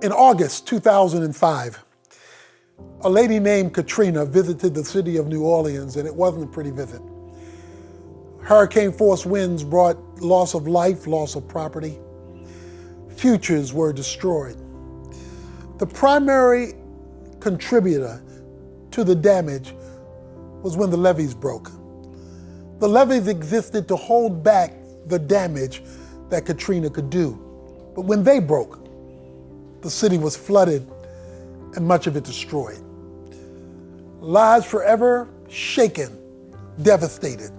In August 2005, a lady named Katrina visited the city of New Orleans, and it wasn't a pretty visit. Hurricane force winds brought loss of life, loss of property. Futures were destroyed. The primary contributor to the damage was when the levees broke. The levees existed to hold back the damage that Katrina could do. But when they broke, the city was flooded and much of it destroyed. Lives forever shaken, devastated,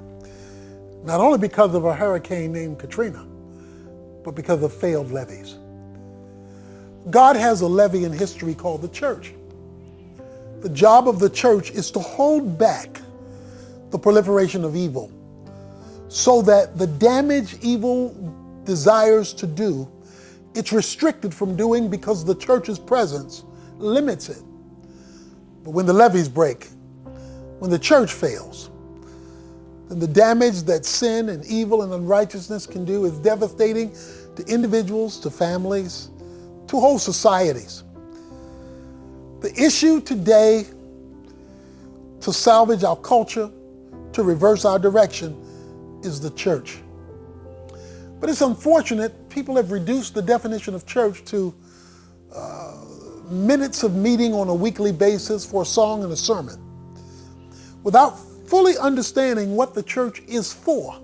not only because of a hurricane named Katrina, but because of failed levees. God has a levee in history called the church. The job of the church is to hold back the proliferation of evil so that the damage evil desires to do, it's restricted from doing because the church's presence limits it. But when the levees break, when the church fails, then the damage that sin and evil and unrighteousness can do is devastating to individuals, to families, to whole societies. The issue today to salvage our culture, to reverse our direction, is the church. But it's unfortunate people have reduced the definition of church to minutes of meeting on a weekly basis for a song and a sermon, without fully understanding what the church is for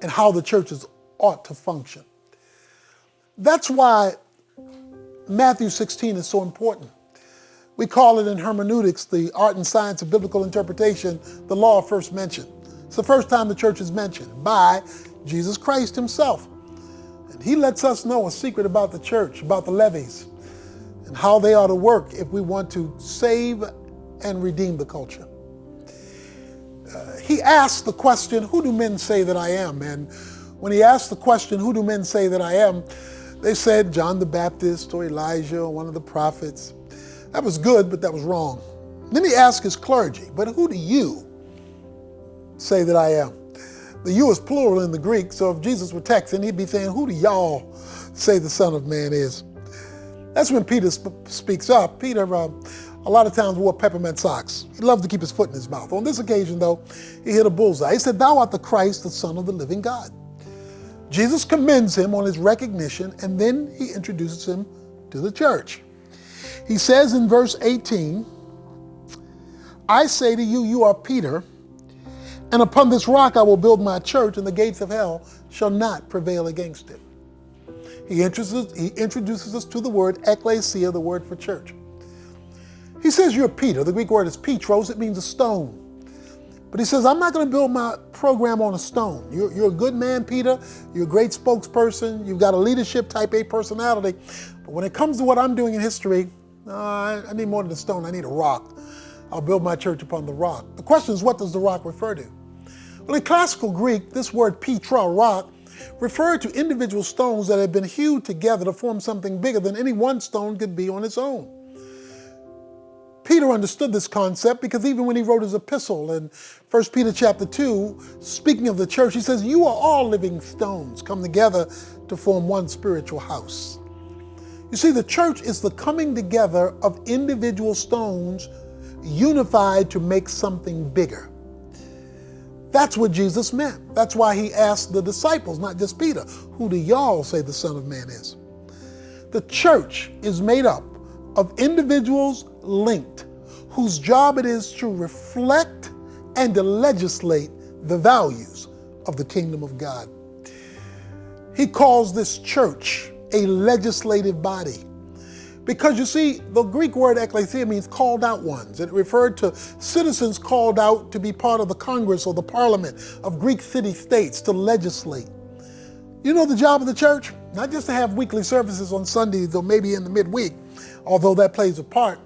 and how the churches ought to function. That's why Matthew 16 is so important. We call it in hermeneutics, the art and science of biblical interpretation, the law of first mention. It's the first time the church is mentioned by Jesus Christ himself. And he lets us know a secret about the church, about the levees, and how they ought to work if we want to save and redeem the culture. He asked the question, who do men say that I am? And when he asked the question, who do men say that I am? They said John the Baptist or Elijah or one of the prophets. That was good, but that was wrong. Then he asked his clergy, but who do you say that I am? The you is plural in the Greek, so if Jesus were texting, he'd be saying, who do y'all say the Son of Man is? That's when Peter speaks up. Peter, a lot of times wore peppermint socks. He loved to keep his foot in his mouth. On this occasion, though, he hit a bullseye. He said, thou art the Christ, the Son of the living God. Jesus commends him on his recognition, and then he introduces him to the church. He says in verse 18, I say to you, you are Peter, and upon this rock I will build my church, and the gates of hell shall not prevail against it. He introduces us to the word ecclesia, the word for church. He says you're Peter. The Greek word is petros. It means a stone. But he says, I'm not going to build my program on a stone. You're a good man, Peter. You're a great spokesperson. You've got a leadership type A personality. But when it comes to what I'm doing in history, I need more than a stone. I need a rock. I'll build my church upon the rock. The question is, what does the rock refer to? Well, in classical Greek, this word petra, rock, referred to individual stones that had been hewed together to form something bigger than any one stone could be on its own. Peter understood this concept because even when he wrote his epistle in 1 Peter chapter 2, speaking of the church, he says, you are all living stones come together to form one spiritual house. You see, the church is the coming together of individual stones unified to make something bigger. That's what Jesus meant. That's why he asked the disciples, not just Peter, who do y'all say the Son of Man is? The church is made up of individuals linked, whose job it is to reflect and to legislate the values of the kingdom of God. He calls this church a legislative body. Because you see, the Greek word ecclesia means called out ones. It referred to citizens called out to be part of the Congress or the Parliament of Greek city-states to legislate. You know the job of the church? Not just to have weekly services on Sundays or maybe in the midweek, although that plays a part.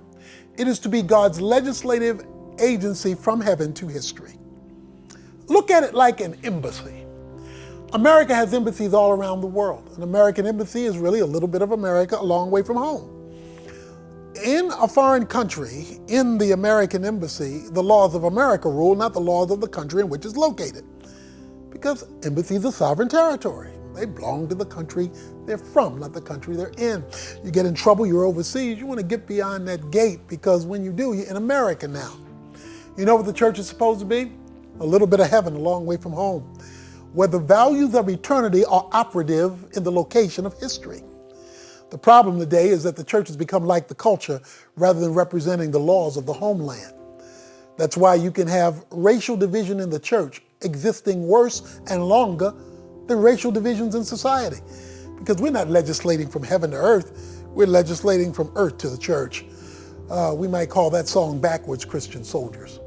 It is to be God's legislative agency from heaven to history. Look at it like an embassy. America has embassies all around the world. An American embassy is really a little bit of America a long way from home. In a foreign country, in the American embassy, the laws of America rule, not the laws of the country in which it's located. Because embassies are sovereign territory. They belong to the country they're from, not the country they're in. You get in trouble, you're overseas, you want to get beyond that gate, because when you do, you're in America now. You know what the church is supposed to be? A little bit of heaven a long way from home, where the values of eternity are operative in the location of history. The problem today is that the church has become like the culture rather than representing the laws of the homeland. That's why you can have racial division in the church existing worse and longer than racial divisions in society. Because we're not legislating from heaven to earth, we're legislating from earth to the church. We might call that song backwards Christian soldiers.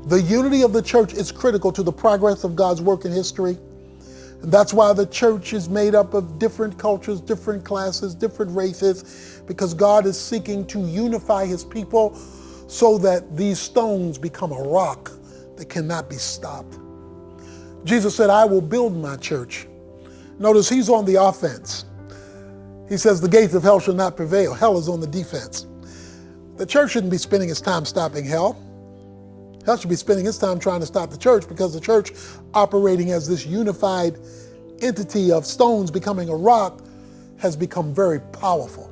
The unity of the church is critical to the progress of God's work in history. And that's why the church is made up of different cultures, different classes, different races, because God is seeking to unify his people so that these stones become a rock that cannot be stopped. Jesus said, I will build my church. Notice he's on the offense. He says the gates of hell shall not prevail. Hell is on the defense. The church shouldn't be spending its time stopping hell. Hell should be spending its time trying to stop the church, because the church, operating as this unified entity of stones becoming a rock, has become very powerful.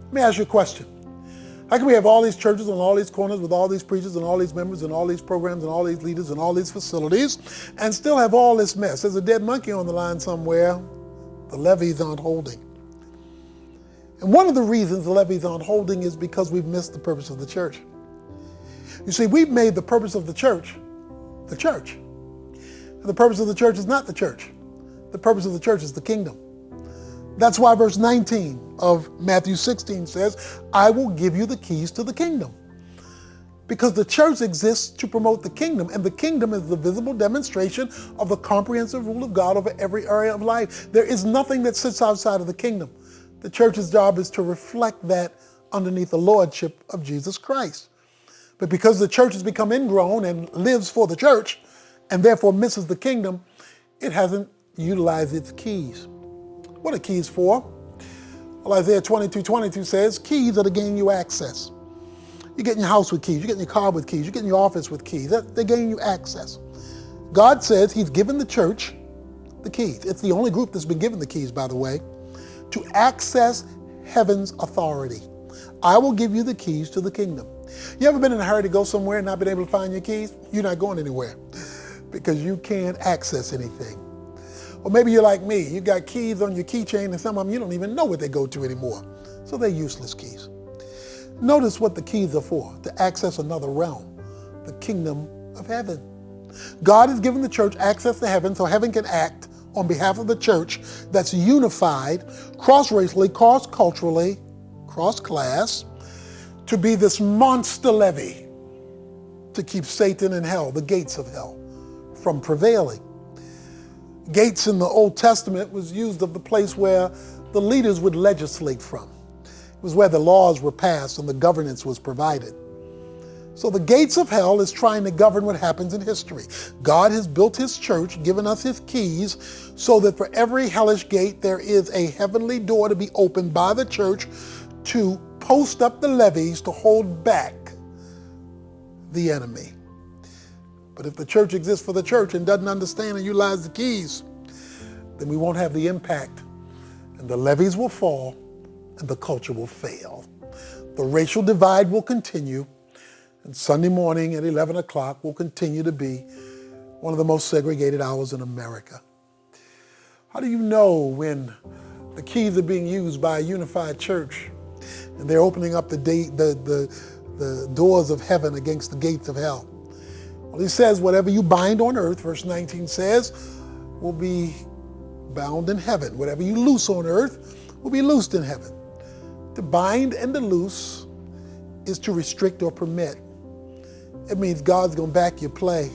Let me ask you a question. How can we have all these churches on all these corners with all these preachers and all these members and all these programs and all these leaders and all these facilities and still have all this mess? There's a dead monkey on the line somewhere. The levees aren't holding. And one of the reasons the levees aren't holding is because we've missed the purpose of the church. You see, we've made the purpose of the church the church. And the purpose of the church is not the church. The purpose of the church is the kingdom. That's why verse 19 of Matthew 16 says, I will give you the keys to the kingdom. Because the church exists to promote the kingdom, and the kingdom is the visible demonstration of the comprehensive rule of God over every area of life. There is nothing that sits outside of the kingdom. The church's job is to reflect that underneath the lordship of Jesus Christ. But because the church has become ingrown and lives for the church, and therefore misses the kingdom, it hasn't utilized its keys. What are keys for? Well, Isaiah 22:22 says, keys are to gain you access. You get in your house with keys, you get in your car with keys, you get in your office with keys. They gain you access. God says he's given the church the keys. It's the only group that's been given the keys, by the way, to access heaven's authority. I will give you the keys to the kingdom. You ever been in a hurry to go somewhere and not been able to find your keys? You're not going anywhere because you can't access anything. Or maybe you're like me. You got keys on your keychain, and some of them you don't even know where they go to anymore. So they're useless keys. Notice what the keys are for: to access another realm, the kingdom of heaven. God has given the church access to heaven so heaven can act on behalf of the church that's unified, cross-racially, cross-culturally, cross-class, to be this monster levee to keep Satan and hell, the gates of hell, from prevailing. Gates in the Old Testament was used of the place where the leaders would legislate from. It was where the laws were passed and the governance was provided. So the gates of hell is trying to govern what happens in history. God has built his church, given us his keys, so that for every hellish gate there is a heavenly door to be opened by the church to post up the levees to hold back the enemy. But if the church exists for the church and doesn't understand and utilize the keys, then we won't have the impact, and the levees will fall and the culture will fail. The racial divide will continue, and Sunday morning at 11 o'clock will continue to be one of the most segregated hours in America. How do you know when the keys are being used by a unified church and they're opening up the doors of heaven against the gates of hell? Well, he says, whatever you bind on earth, verse 19 says, will be bound in heaven. Whatever you loose on earth will be loosed in heaven. To bind and to loose is to restrict or permit. It means God's going to back your play.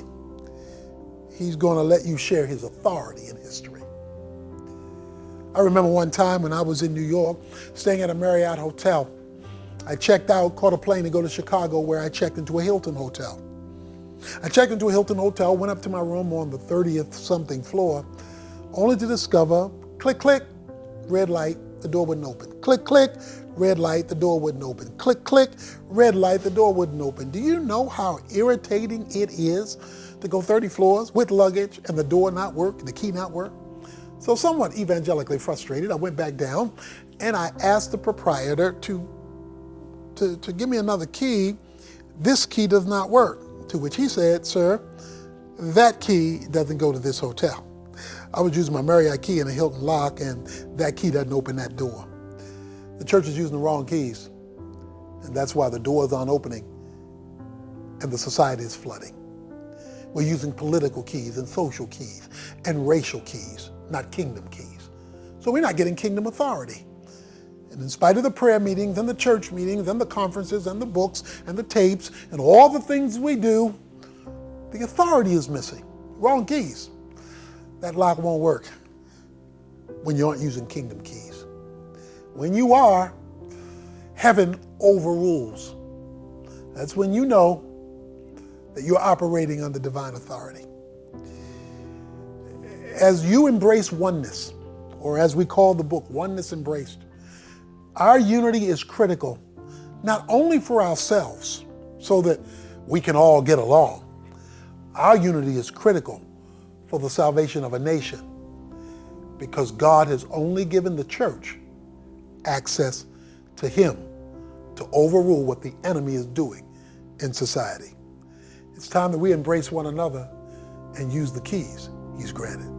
He's going to let you share his authority in history. I remember one time when I was in New York, staying at a Marriott hotel. I checked out, caught a plane to go to Chicago, where I checked into a Hilton hotel. I checked into a Hilton hotel, went up to my room on the 30th something floor, only to discover, click, click, red light, the door wouldn't open. Click, click, red light, the door wouldn't open. Click, click, red light, the door wouldn't open. Do you know how irritating it is to go 30 floors with luggage and the door not work, the key not work? So somewhat evangelically frustrated, I went back down and I asked the proprietor to give me another key. This key does not work. To which he said, sir, that key doesn't go to this hotel. I was using my Marriott key and a Hilton lock, and that key doesn't open that door. The church is using the wrong keys, and that's why the doors aren't opening and the society is flooding. We're using political keys and social keys and racial keys, not kingdom keys. So we're not getting kingdom authority. And in spite of the prayer meetings and the church meetings and the conferences and the books and the tapes and all the things we do, the authority is missing. Wrong keys. That lock won't work when you aren't using kingdom keys. When you are, heaven overrules. That's when you know that you're operating under divine authority. As you embrace oneness, or as we call the book, Oneness Embraced, our unity is critical, not only for ourselves, so that we can all get along. Our unity is critical for the salvation of a nation, because God has only given the church access to Him to overrule what the enemy is doing in society. It's time that we embrace one another and use the keys He's granted.